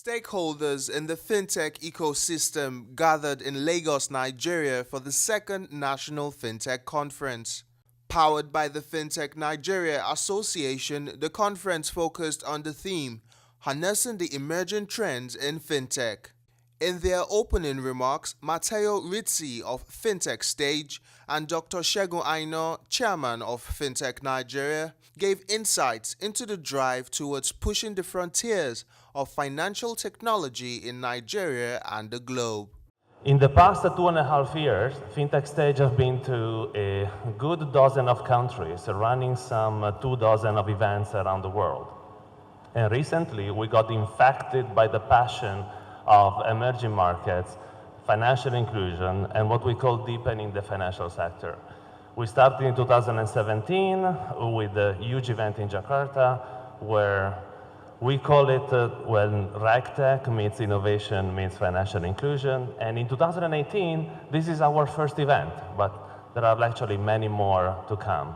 Stakeholders in the fintech ecosystem gathered in Lagos, Nigeria for the second National Fintech Conference. Powered by the Fintech Nigeria Association, the conference focused on the theme, Harnessing the Emerging Trends in Fintech. In their opening remarks, Matteo Rizzi of Fintech Stage and Dr. Segun Aina, chairman of Fintech Nigeria, gave insights into the drive towards pushing the frontiers of financial technology in Nigeria and the globe. In the past 2.5 years, Fintech Stage has been to a good dozen of countries, running some 2 dozen of events around the world. And recently, we got infected by the passion of emerging markets, financial inclusion, and what we call deepening the financial sector. We started in 2017 with a huge event in Jakarta where we call it when RegTech meets innovation meets financial inclusion. And in 2018, this is our first event, but there are actually many more to come.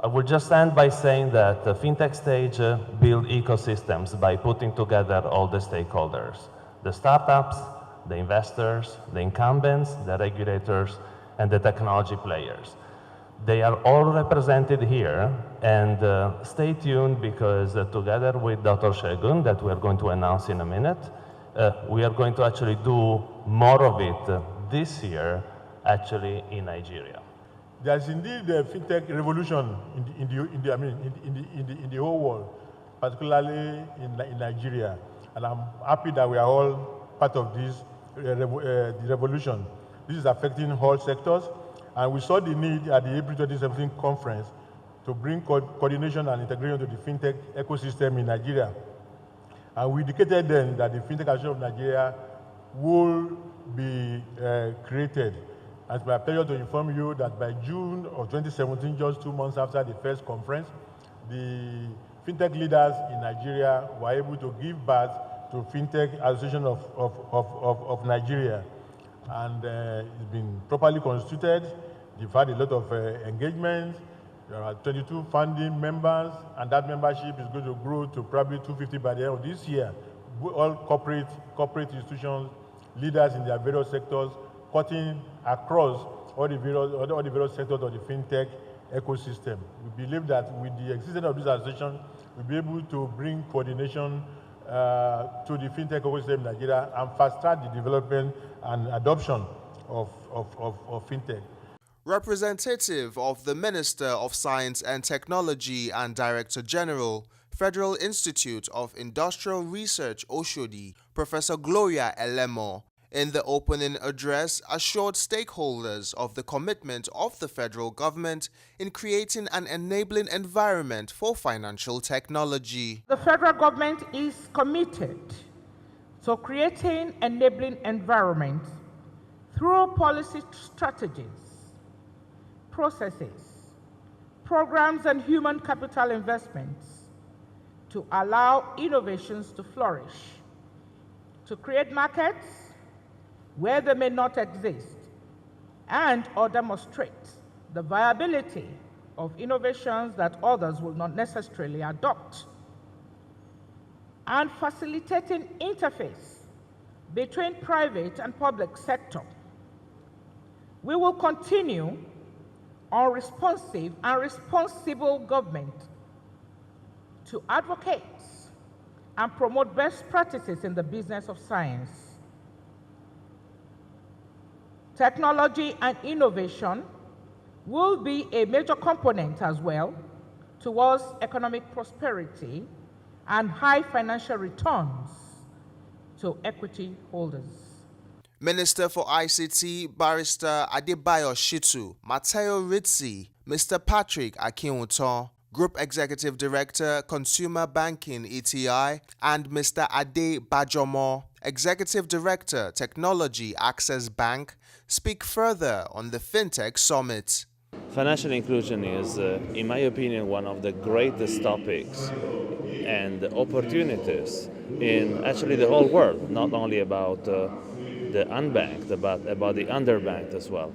I will just end by saying that the Fintech Stage build ecosystems by putting together all the stakeholders, the startups, the investors, the incumbents, the regulators, and the technology players. They are all represented here, and stay tuned because together with Dr. Segun, that we are going to announce in a minute, we are going to actually do more of it this year, actually in Nigeria. There's indeed a fintech revolution in the whole world, particularly in Nigeria, and I'm happy that we are all part of this the revolution. This is affecting all sectors, and we saw the need at the April 2017 conference to bring coordination and integration to the fintech ecosystem in Nigeria. And we indicated then that the Fintech Association of Nigeria will be created. And it's my pleasure to inform you that by June of 2017, just 2 months after the first conference, the fintech leaders in Nigeria were able to give birth to Fintech Association of Nigeria. And it's been properly constituted. They've had a lot of engagement. There are 22 founding members, and that membership is going to grow to probably 250 by the end of this year. All corporate institutions, leaders in their various sectors, cutting across all the various sectors of the fintech ecosystem. We believe that with the existence of this association, we'll be able to bring coordination to the fintech ecosystem in Nigeria and fast-track the development and adoption of fintech. Representative of the Minister of Science and Technology and Director General, Federal Institute of Industrial Research Oshodi, Professor Gloria Elemo, in the opening address assured stakeholders of the commitment of the federal government in creating an enabling environment for financial technology. The federal government is committed to creating enabling environment through policy strategies, processes, programs, and human capital investments to allow innovations to flourish, to create markets where they may not exist, and or demonstrate the viability of innovations that others will not necessarily adopt, and facilitating interface between private and public sector. We will continue on responsive and responsible government to advocate and promote best practices in the business of science. Technology and innovation will be a major component as well towards economic prosperity and high financial returns to equity holders. Minister for ICT, Barrister Adebayo Shitu, Matteo Rizzi, Mr. Patrick Akinwuton, Group Executive Director, Consumer Banking ETI, and Mr. Ade Bajomo, Executive Director, Technology Access Bank, speak further on the FinTech Summit. Financial inclusion is, in my opinion, one of the greatest topics and opportunities in actually the whole world, not only about the unbanked, but about the underbanked as well.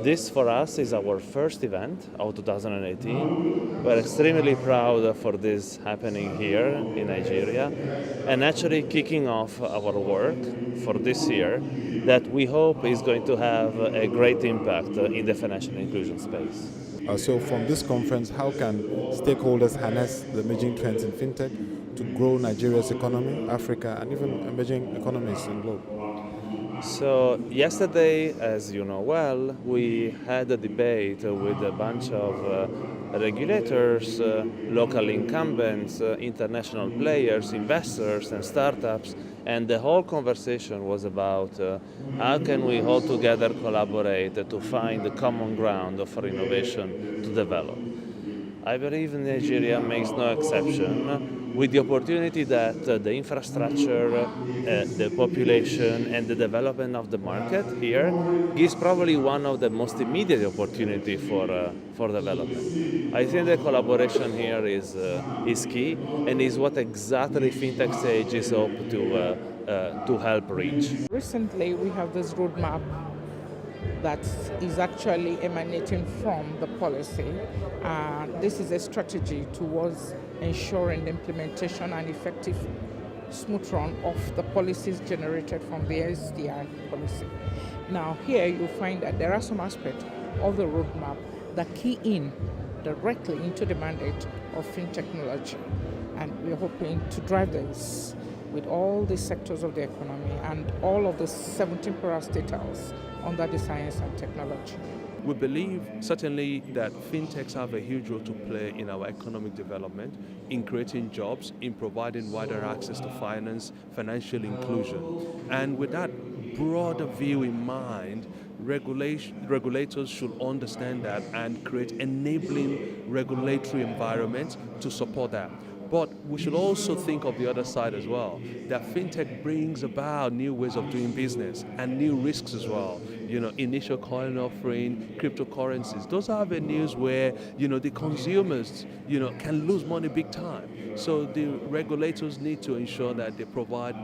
This for us is our first event of 2018. We're extremely proud for this happening here in Nigeria and actually kicking off our work for this year that we hope is going to have a great impact in the financial inclusion space. So from this conference, how can stakeholders harness the emerging trends in fintech to grow Nigeria's economy, Africa, and even emerging economies in the globe? So yesterday, as you know well, we had a debate with a bunch of regulators, local incumbents, international players, investors and startups, and the whole conversation was about how can we all together collaborate to find the common ground for innovation to develop. I believe Nigeria makes no exception, with the opportunity that the infrastructure, the population and the development of the market here gives probably one of the most immediate opportunity for development. I think the collaboration here is key and is what exactly Fintech Stage is hoped to help reach. Recently, we have this roadmap that is actually emanating from the policy. This is a strategy towards ensuring the implementation and effective smooth run of the policies generated from the SDI policy. Now here you find that there are some aspects of the roadmap that key in directly into the mandate of FinTechnology, and we're hoping to drive this with all the sectors of the economy and all of the 17 parastatals under the science and technology. We believe certainly that fintechs have a huge role to play in our economic development, in creating jobs, in providing wider access to finance, financial inclusion. And with that broader view in mind, regulators should understand that and create enabling regulatory environments to support that. But we should also think of the other side as well, that fintech brings about new ways of doing business and new risks as well. Initial coin offering, cryptocurrencies, those are avenues where, the consumers, can lose money big time. So the regulators need to ensure that they provide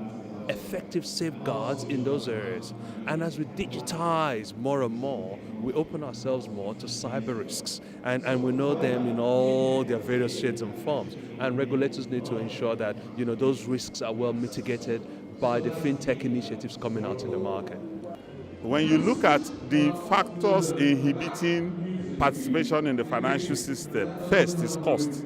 effective safeguards in those areas. And as we digitize more and more, we open ourselves more to cyber risks. And we know them in all their various shades and forms. And regulators need to ensure that, those risks are well mitigated by the fintech initiatives coming out in the market. When you look at the factors inhibiting participation in the financial system, first is cost.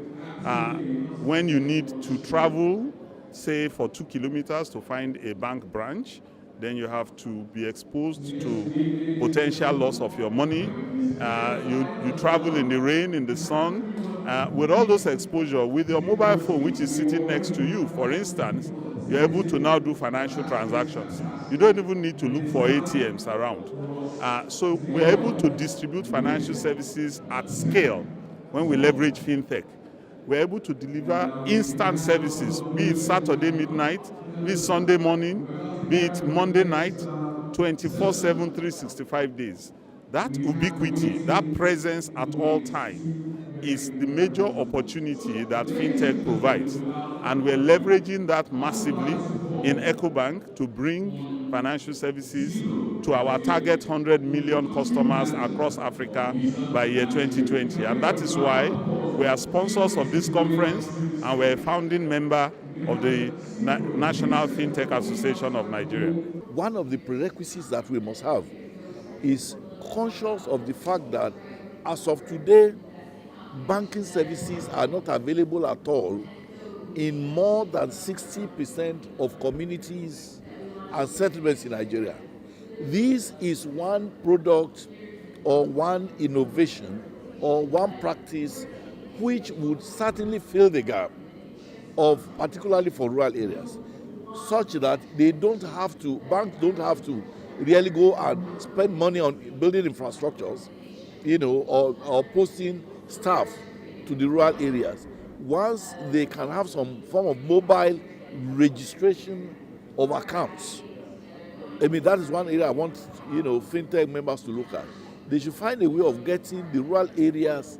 When you need to travel, say for 2 kilometers to find a bank branch, then you have to be exposed to potential loss of your money. You travel in the rain, in the sun. With all those exposure, with your mobile phone, which is sitting next to you, for instance, you're able to now do financial transactions. You don't even need to look for ATMs around. So we're able to distribute financial services at scale when we leverage fintech. We're able to deliver instant services, be it Saturday midnight, be it Sunday morning, be it Monday night, 24/7, 365 days. That ubiquity, that presence at all time is the major opportunity that fintech provides. And we're leveraging that massively in EcoBank to bring financial services to our target 100 million customers across Africa by year 2020. And that is why we are sponsors of this conference and we're a founding member of the National Fintech Association of Nigeria. One of the prerequisites that we must have is conscious of the fact that as of today, banking services are not available at all in more than 60% of communities and settlements in Nigeria. This is one product or one innovation or one practice which would certainly fill the gap of, particularly for rural areas, such that banks don't have to really go and spend money on building infrastructures, or posting staff to the rural areas. Once they can have some form of mobile registration of accounts, that is one area I want, fintech members to look at. They should find a way of getting the rural areas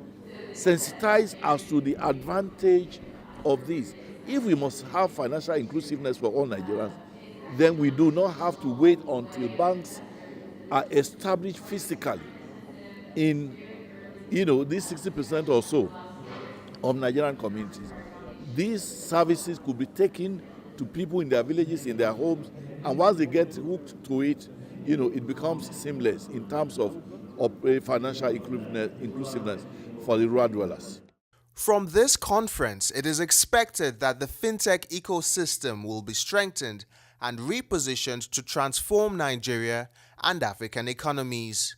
sensitized as to the advantage of this. If we must have financial inclusiveness for all Nigerians, then we do not have to wait until banks are established physically in, these 60% or so of Nigerian communities. These services could be taken to people in their villages, in their homes, and once they get hooked to it, it becomes seamless in terms of financial inclusiveness for the rural dwellers. From this conference, it is expected that the fintech ecosystem will be strengthened and repositioned to transform Nigeria and African economies.